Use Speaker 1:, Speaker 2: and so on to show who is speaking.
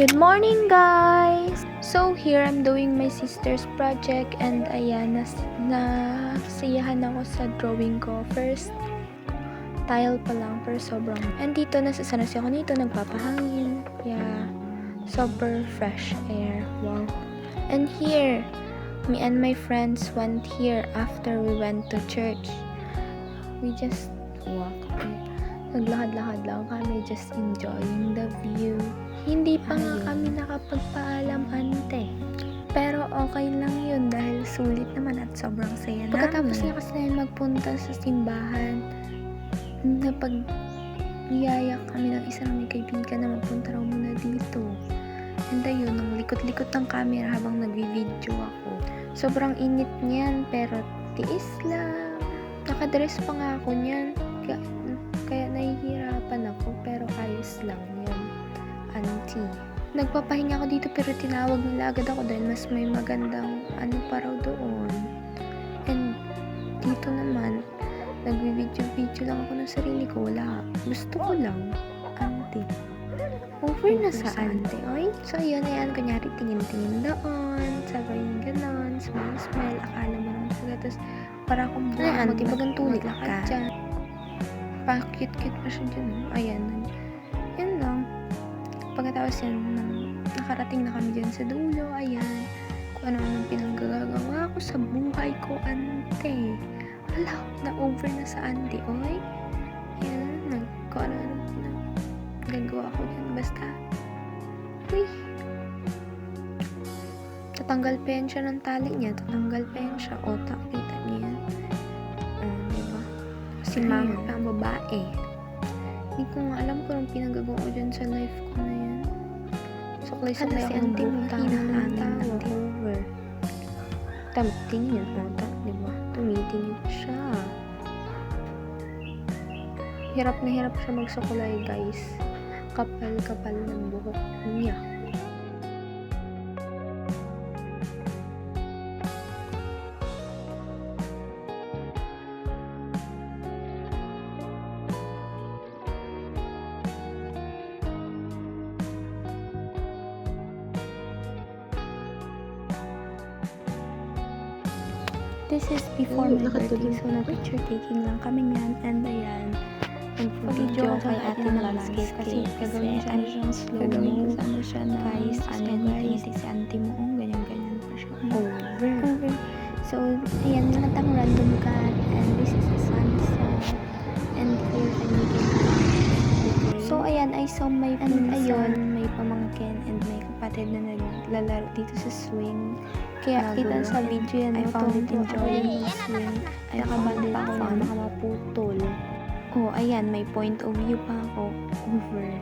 Speaker 1: Good morning, guys! So, here I'm doing my sister's project and ayan, nasiyahan ako sa drawing ko. First, tile pa lang, pero sobrang... And dito, nasasanasi ako nito, nagpapahangin. Yeah, super fresh air. Wow. And here, me and my friends went here after we went to church. We just walked. Naglakad-lakad lang kami, just enjoying the view. Hindi pa nga kami nakapagpaalam, ante. Pero okay lang yun dahil sulit naman at sobrang saya namin. Pagkatapos nga kasi namin magpunta sa simbahan, napag-iyayak kami ng isa naming kaibigan na magpunta raw muna dito. And ayun, nang likot-likot ng camera habang nagvi-video ako. Sobrang init niyan, pero tiis lang. Nakadress pa nga ako niyan. Kaya nahihirapan ako, pero ayos lang yun. Auntie. Nagpapahinga ako dito pero tinawag nila agad ako dahil mas may magandang ano pa raw doon. And dito naman, nagbi-video lang ako ng sarili ko. Wala. Gusto ko lang. Auntie. Over na sa auntie, oy. So, ayun, kunyari, tingin-tingin doon. Sabay ganon. Smile. Akala mo naman talaga. Tapos, para akong buwan. Magtipagantulik ka dyan. Pa-cute-cute pa siya dyan. Ayan. Yan lang. Pagkatapos yan, nakarating na kami dyan sa dulo. Ayan. Kung ano-anong pinanggagawa ko sa buhay ko, ante. Wala, na-over na sa ante, oy. Ayan. Kung ano-anong pinanggagawa ko dyan. Basta, uy. Tatanggal pa yan siya ng tali niya. Tatanggal pa yan siya. O, kita niya yan. Diba? Si mama pa ang babae. Hindi ko nga alam kung anong pinagagawa ko dyan sa life ko na yan. Suklay-suklay ako ng buta na over. Tingin yung buta, diba? Tumitingin siya. Hirap na hirap siya magsukulay, guys. Kapal-kapal ng buhok niya. This is before my birthday, so na-picture taking lang kami niyan, and ayan, nag-video kay ate ng landscape kasi gagawin siyang slow-mo, kasama siya na guys, si auntie mo, ganyan-ganyan pa siya. Over. So, ayan, nakatang random cut, and this is a sunset, and here, so, ayan, I saw my ayun, may pamangkin, and may kapatid na naglalaro dito sa swing. Kaya kita sa video yan, I found it enjoying the swing. Ay, nakabanda pa ako na baka maputol. Oh, ayan, may point of view pa ako. Over.